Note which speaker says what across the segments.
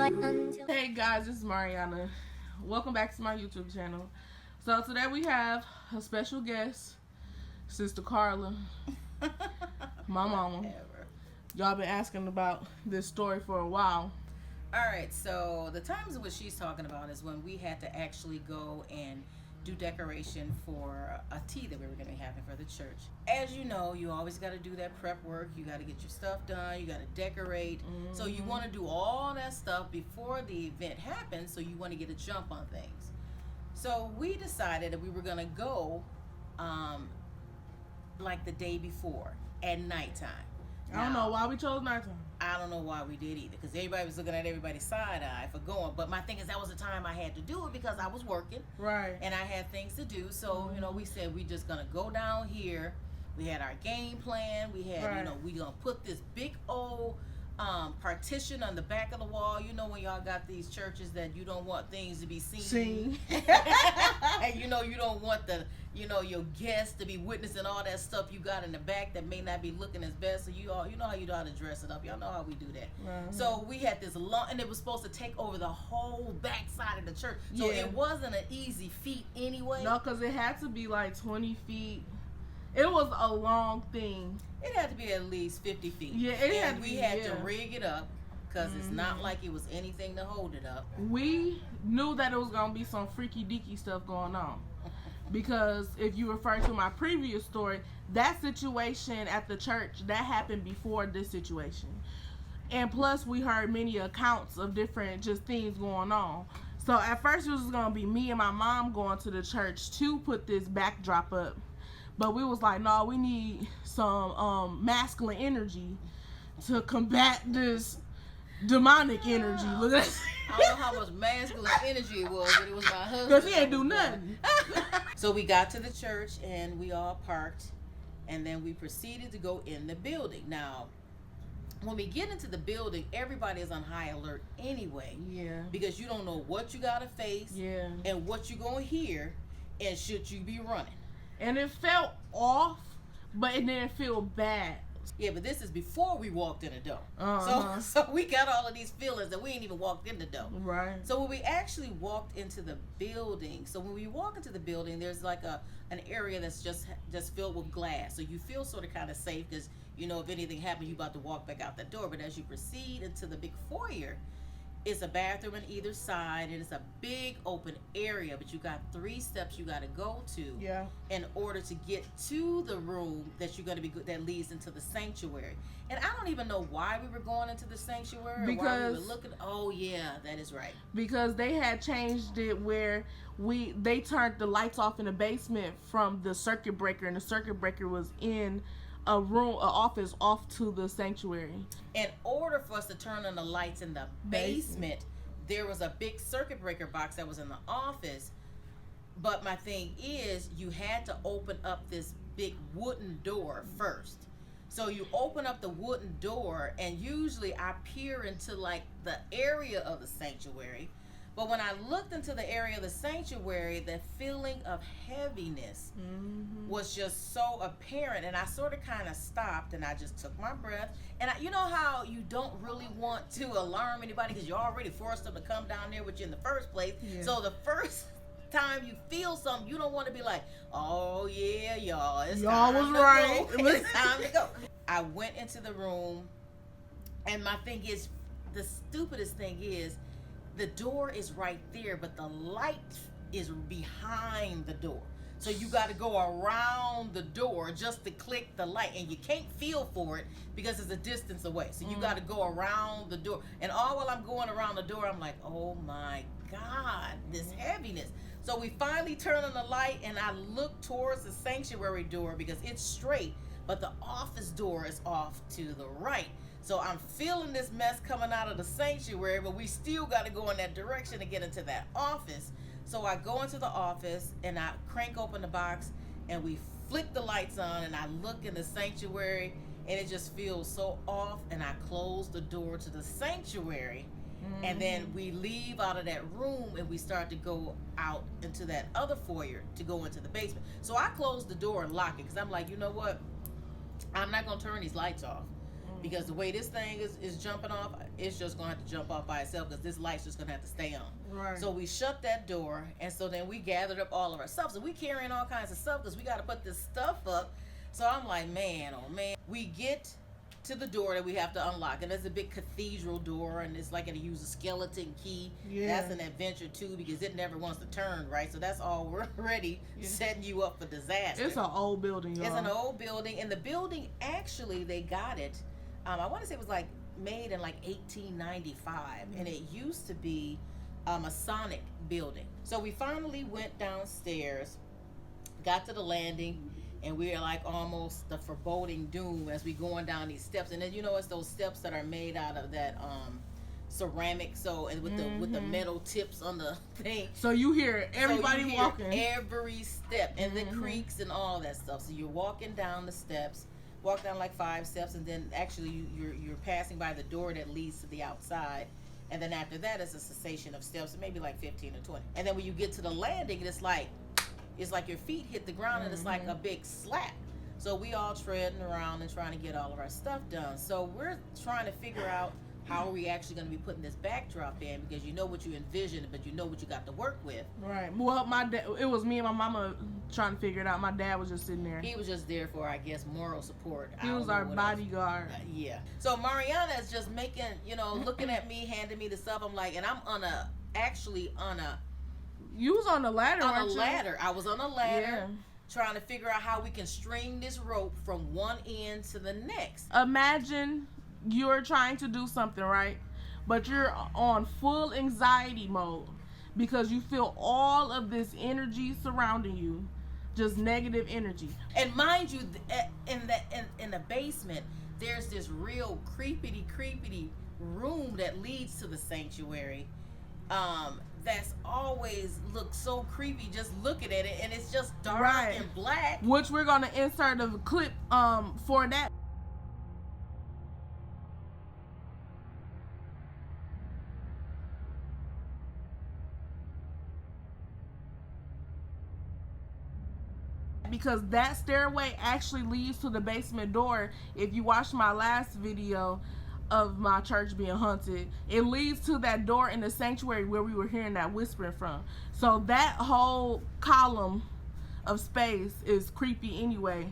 Speaker 1: Hey guys, this is Mariana. Welcome back to my YouTube channel. So today we have a special guest, Sister Carla, my mama. Y'all been asking about this story for a while.
Speaker 2: Alright, so the times in which she's talking about is when we had to actually go and do decoration for a tea that we were going to be having for the church. As you know, you always got to do that prep work. You got to get your stuff done. You got to decorate. Mm-hmm. So you want to do all that stuff before the event happens, so you want to get a jump on things. So we decided that we were going to go like the day before at nighttime.
Speaker 1: I don't know why we chose nighttime.
Speaker 2: I don't know why we did either, because everybody was looking at everybody's side eye for going. But my thing is, that was the time I had to do it because I was working,
Speaker 1: right? And
Speaker 2: I had things to do. So you know, we said we just gonna go down here. We had our game plan. We had we gonna put this big old partition on the back of the wall. You know, when y'all got these churches that you don't want things to be seen. And you don't want your guests to be witnessing all that stuff you got in the back that may not be looking as best. So you know how you know how to dress it up. Y'all know how we do that. Mm-hmm. So we had this long, and it was supposed to take over the whole back side of the church. So it wasn't an easy feat anyway.
Speaker 1: No, because it had to be like 20 feet. It was a long thing.
Speaker 2: It had to be at least 50 feet.
Speaker 1: Yeah,
Speaker 2: we had to rig it up because it's not like it was anything to hold it up.
Speaker 1: We knew that it was going to be some freaky deaky stuff going on. Because if you refer to my previous story, that situation at the church, that happened before this situation. And plus, we heard many accounts of different just things going on. So at first, it was going to be me and my mom going to the church to put this backdrop up. But we was like, no, we need some masculine energy to combat this demonic energy. Look at that.
Speaker 2: I don't know how much masculine energy it was, but it was my husband.
Speaker 1: Because he ain't do nothing.
Speaker 2: So we got to the church and we all parked, and then we proceeded to go in the building. Now, when we get into the building, everybody is on high alert anyway.
Speaker 1: Yeah.
Speaker 2: Because you don't know what you got to face and what you're going to hear, and should you be running.
Speaker 1: And it felt off, but it didn't feel bad.
Speaker 2: Yeah, but this is before we walked in the door. So we got all of these feelings that we ain't even walked in the door.
Speaker 1: Right.
Speaker 2: So when we actually walked into the building, when we walk into the building, there's like an area that's just filled with glass. So you feel sort of kind of safe because, if anything happened, you about to walk back out the door. But as you proceed into the big foyer, it's a bathroom on either side, and it's a big open area, but you got 3 steps you got to go to in order to get to the room that you're going to be that leads into the sanctuary. And I don't even know why we were going into the sanctuary or why we were looking. Oh yeah, that is right.
Speaker 1: Because they had changed it where they turned the lights off in the basement from the circuit breaker, and the circuit breaker was in an office off to the sanctuary.
Speaker 2: In order for us to turn on the lights in the basement, there was a big circuit breaker box that was in the office. But my thing is, you had to open up this big wooden door first. So you open up the wooden door, and usually I peer into like the area of the sanctuary. But when I looked into the area of the sanctuary, the feeling of heaviness was just so apparent. And I sort of kind of stopped, and I just took my breath. And you know how you don't really want to alarm anybody because you already forced them to come down there with you in the first place. Yeah. So the first time you feel something, you don't want to be like, oh yeah, y'all, it's time to go. It's time to go. I went into the room, and my thing is, the stupidest thing is, the door is right there, but the light is behind the door. So you got to go around the door just to click the light, and you can't feel for it because it's a distance away. So you got to go around the door. And all while I'm going around the door, I'm like, oh my God, this heaviness. So we finally turn on the light, and I look towards the sanctuary door because it's straight, but the office door is off to the right. So I'm feeling this mess coming out of the sanctuary, but we still got to go in that direction to get into that office. So I go into the office, and I crank open the box, and we flick the lights on, and I look in the sanctuary, and it just feels so off, and I close the door to the sanctuary. And then we leave out of that room, and we start to go out into that other foyer to go into the basement. So I close the door and lock it because I'm like, you know what? I'm not going to turn these lights off. because the way this thing is jumping off, it's just gonna have to jump off by itself because this light's just gonna have to stay on.
Speaker 1: Right.
Speaker 2: So we shut that door, and so then we gathered up all of our stuff. So we carrying all kinds of stuff because we got to put this stuff up. So I'm like, man, oh man. We get to the door that we have to unlock, and there's a big cathedral door, and it's like it use a skeleton key.
Speaker 1: Yeah.
Speaker 2: That's an adventure too because it never wants to turn, right? So that's already setting you up for disaster.
Speaker 1: It's an old building, y'all.
Speaker 2: It's an old building, and the building actually they got it. I want to say it was like made in like 1895, and it used to be a Masonic building. So we finally went downstairs, got to the landing, and we are like almost the foreboding doom as we going down these steps. And then it's those steps that are made out of that ceramic, so and with the metal tips on the thing.
Speaker 1: So you hear everybody walking
Speaker 2: every step, and the creaks and all that stuff. So you're walking down the steps, walk down like 5 steps, and then actually you're passing by the door that leads to the outside. And then after that is a cessation of steps, maybe like 15 or 20. And then when you get to the landing, it's like your feet hit the ground, and it's like a big slap. So we all treading around and trying to get all of our stuff done. So we're trying to figure out how are we actually going to be putting this backdrop in, because you know what you envisioned, but you know what you got to work with.
Speaker 1: Right. Well, my dad, it was me and my mama trying to figure it out. My dad was just sitting there.
Speaker 2: He was just there for, I guess, moral support.
Speaker 1: He was our bodyguard.
Speaker 2: Yeah. So Mariana is just making, looking at me, handing me the stuff. I'm like, and I'm actually on a.
Speaker 1: You was on the ladder,
Speaker 2: On a ladder. I was on a ladder.
Speaker 1: Yeah.
Speaker 2: Trying to figure out how we can string this rope from one end to the next.
Speaker 1: Imagine you're trying to do something, right? But you're on full anxiety mode because you feel all of this energy surrounding you, just negative energy.
Speaker 2: And mind you, in the basement, there's this real creepity room that leads to the sanctuary. That's always looks so creepy just looking at it, and it's just dark and black.
Speaker 1: Which we're gonna insert a clip for that. Because that stairway actually leads to the basement door. If you watched my last video of my church being haunted, it leads to that door in the sanctuary where we were hearing that whispering from. So that whole column of space is creepy anyway.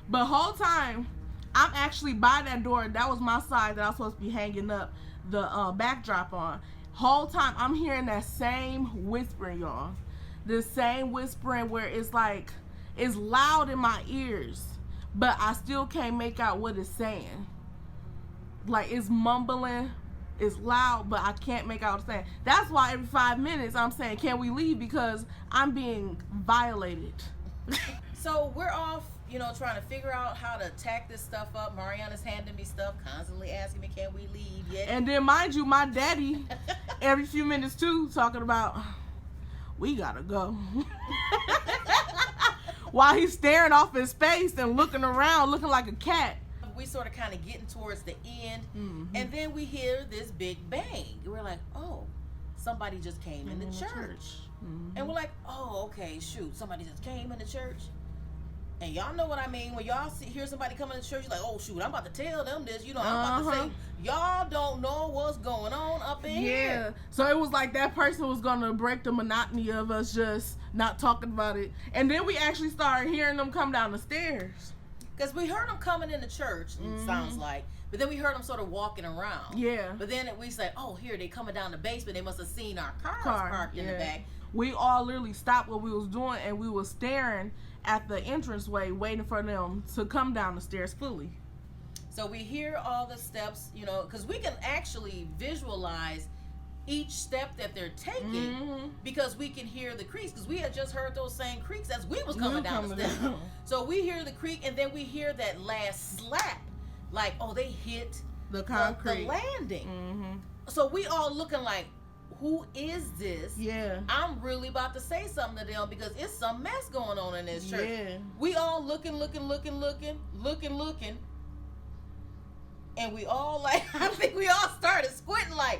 Speaker 1: But whole time I'm actually by that door. That was my side that I was supposed to be hanging up the backdrop on. Whole time I'm hearing that same whispering, y'all. The same whispering where it's like it's loud in my ears, but I still can't make out what it's saying. Like it's mumbling, it's loud, but I can't make out what it's saying. That's why every 5 minutes I'm saying, can we leave? Because I'm being violated.
Speaker 2: So we're off, trying to figure out how to tack this stuff up. Mariana's handing me stuff, constantly asking me, can we leave yet?
Speaker 1: And then mind you, my daddy, every few minutes too, talking about, we gotta go. While he's staring off his face and looking around, looking like a cat.
Speaker 2: We sort of kind of getting towards the end, and then we hear this big bang. We're like, oh, somebody just came in the church. And we're like, oh, okay, shoot, somebody just came in the church. And y'all know what I mean. When y'all hear somebody coming to church, you're like, oh, shoot, I'm about to tell them this. I'm about to say, y'all don't know what's going on up in here.
Speaker 1: So it was like that person was going to break the monotony of us just not talking about it. And then we actually started hearing them come down the stairs.
Speaker 2: Because we heard them coming in the church, it sounds like. But then we heard them sort of walking around.
Speaker 1: Yeah.
Speaker 2: But then we said, oh, here, they coming down the basement. They must have seen our cars parked in the back.
Speaker 1: We all literally stopped what we was doing, and we was staring at the entranceway, waiting for them to come down the stairs fully.
Speaker 2: So we hear all the steps, because we can actually visualize each step that they're taking because we can hear the creaks, because we had just heard those same creaks as we was coming down the stairs. So we hear the creak, and then we hear that last slap, like, oh, they hit
Speaker 1: the concrete,
Speaker 2: the landing. So we all looking like, who is this?
Speaker 1: Yeah.
Speaker 2: I'm really about to say something to them because it's some mess going on in this church.
Speaker 1: Yeah.
Speaker 2: We all looking. And we all I think we all started squinting like,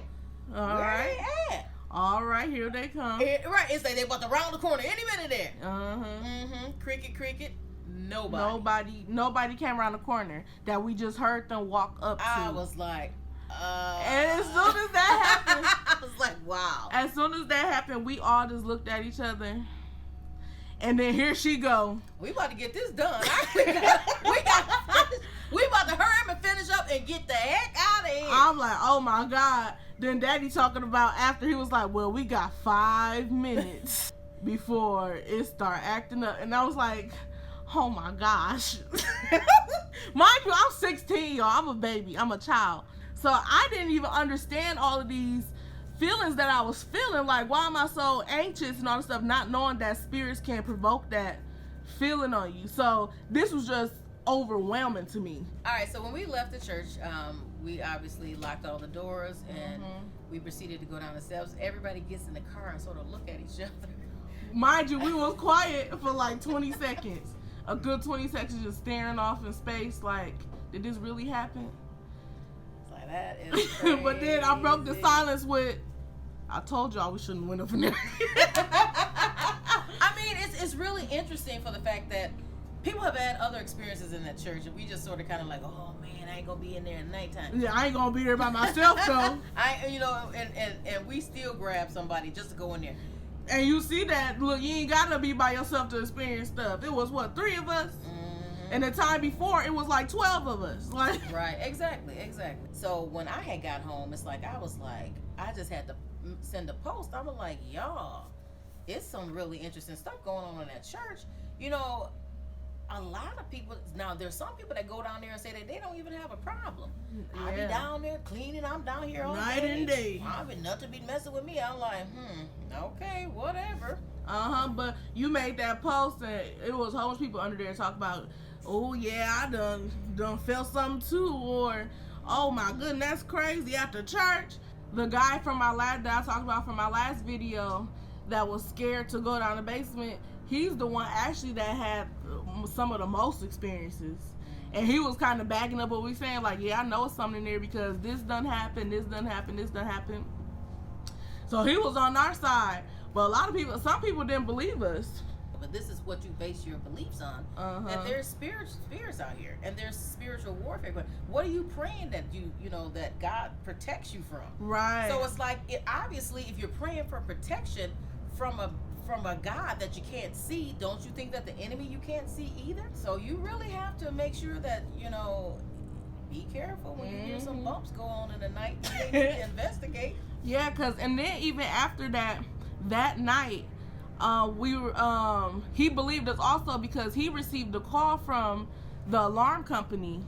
Speaker 1: all
Speaker 2: where
Speaker 1: right.
Speaker 2: they at?
Speaker 1: All right, here they come.
Speaker 2: Right, it's like they about to round the corner any minute there.
Speaker 1: Uh-huh.
Speaker 2: Cricket.
Speaker 1: Nobody came around the corner that we just heard them walk up to.
Speaker 2: I was like,
Speaker 1: and as soon as that happened,
Speaker 2: I was like, wow.
Speaker 1: As soon as that happened, we all just looked at each other. And then here she go.
Speaker 2: We about to get this done. we about to hurry up and finish up and get the heck out of here.
Speaker 1: I'm like, oh my God. Then Daddy talking about after he was like, well, we got 5 minutes before it start acting up. And I was like, oh my gosh. Mind you, I'm 16, y'all. I'm a baby. I'm a child. So I didn't even understand all of these feelings that I was feeling. Like, why am I so anxious and all this stuff, not knowing that spirits can provoke that feeling on you. So this was just overwhelming to me.
Speaker 2: All right, so when we left the church, we obviously locked all the doors and we proceeded to go down the steps. Everybody gets in the car and sort of look at each other.
Speaker 1: Mind you, we was quiet for like 20 seconds. A good 20 seconds just staring off in space like, did this really happen?
Speaker 2: It's like, that is crazy.
Speaker 1: But then I broke the silence with, I told y'all we shouldn't went up in there.
Speaker 2: I mean, it's really interesting for the fact that people have had other experiences in that church, and we just sort of kind of like, oh man, I ain't gonna be in there at nighttime.
Speaker 1: Yeah, I ain't gonna be there by myself though.
Speaker 2: And we still grab somebody just to go in there.
Speaker 1: And you see that, look, you ain't gotta be by yourself to experience stuff. It was what, 3 of us? And the time before, it was like 12 of us. Like,
Speaker 2: right, exactly. So when I had got home, it's like I just had to send a post. I was like, y'all, it's some really interesting stuff going on in that church. You know, a lot of people, now there's some people that go down there and say that they don't even have a problem. Yeah. I be down there cleaning, I'm down here all
Speaker 1: night and day.
Speaker 2: I mean, nothing be messing with me. I'm like, okay, whatever.
Speaker 1: But you made that post and it was a whole bunch of people under there talking about, oh yeah, I done felt something too, or oh my goodness, that's crazy at the church. The guy from that I talked about from my last video that was scared to go down the basement, he's the one actually that had some of the most experiences. And he was kind of backing up what we saying, like, yeah, I know it's something in there because this done happened, this done happened, this done happened. So he was on our side. But some people didn't believe us.
Speaker 2: But this is what you base your beliefs on. And there's spirits out here, and there's spiritual warfare. But what are you praying that that God protects you from?
Speaker 1: Right.
Speaker 2: So it's like, obviously, if you're praying for protection from a God that you can't see, don't you think that the enemy you can't see either? So you really have to make sure that be careful when you hear some bumps go on in the night. You need to investigate.
Speaker 1: Yeah, and then even after that night. He believed us also because he received a call from the alarm company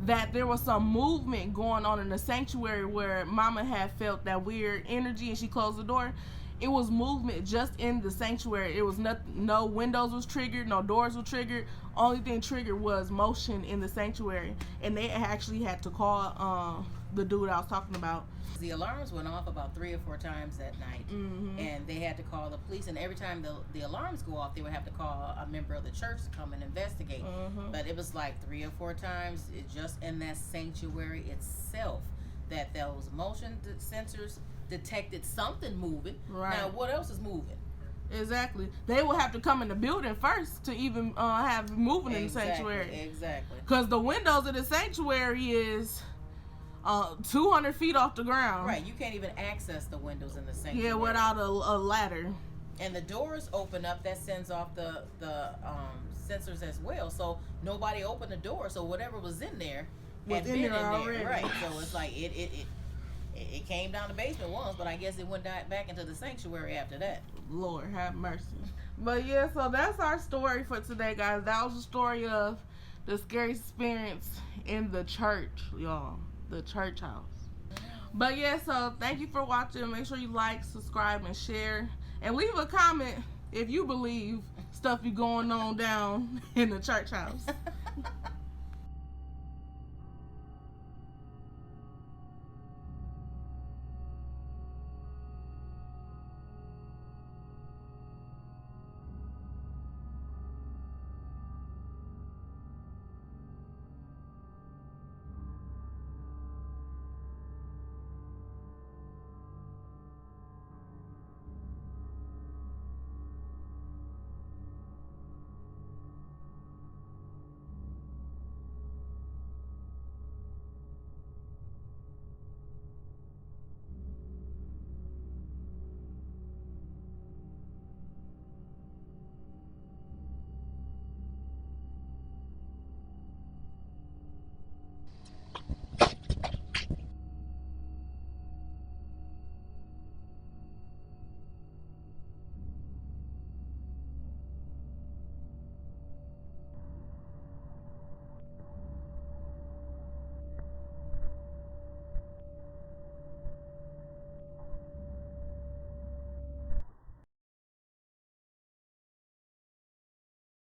Speaker 1: that there was some movement going on in the sanctuary where Mama had felt that weird energy and she closed the door. It was movement just in the sanctuary. It was no windows was triggered, no doors were triggered. Only thing triggered was motion in the sanctuary, and they actually had to call the dude I was talking about.
Speaker 2: The alarms went off about 3 or 4 times that night, and they had to call the police. And every time the alarms go off, they would have to call a member of the church to come and investigate. But it was like 3 or 4 times, just in that sanctuary itself, that those motion sensors detected something moving. Right. Now, what else is moving?
Speaker 1: Exactly. They will have to come in the building first to even have moving in the sanctuary.
Speaker 2: Exactly.
Speaker 1: Because the windows of the sanctuary is 200 feet off the ground.
Speaker 2: Right. You can't even access the windows in the sanctuary.
Speaker 1: Yeah, without a ladder.
Speaker 2: And the doors open up, that sends off the sensors as well. So nobody opened the door. So whatever was in there had been in there already. Right. So it's like it came down the basement once, but I guess it went back into the sanctuary after that.
Speaker 1: Lord have mercy. But yeah, so that's our story for today, guys. That was the story of the scary experience in the church, y'all. The church house. But yeah, so thank you for watching. Make sure you like, subscribe, and share. And leave a comment if you believe stuff be going on down in the church house.